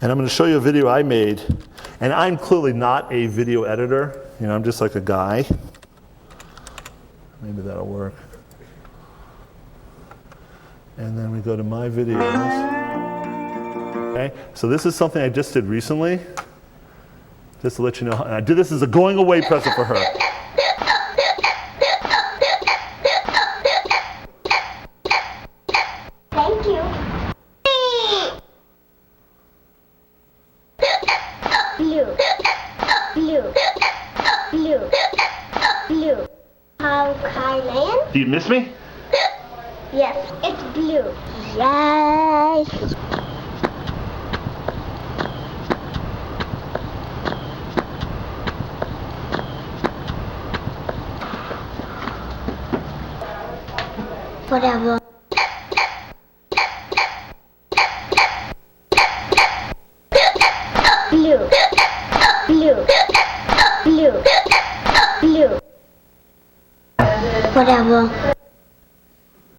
And I'm going to show you a video I made. And I'm clearly not a video editor. You know, I'm just like a guy. Maybe that'll work. And then we go to my videos. Okay, so this is something I just did recently. Just to let you know, and I did this as a going away present for her. Thank you. Blue, blue, blue, blue. How can I? Do you miss me? Yes, it's blue. Yes. Whatever. Blue, blue, blue, blue. Whatever.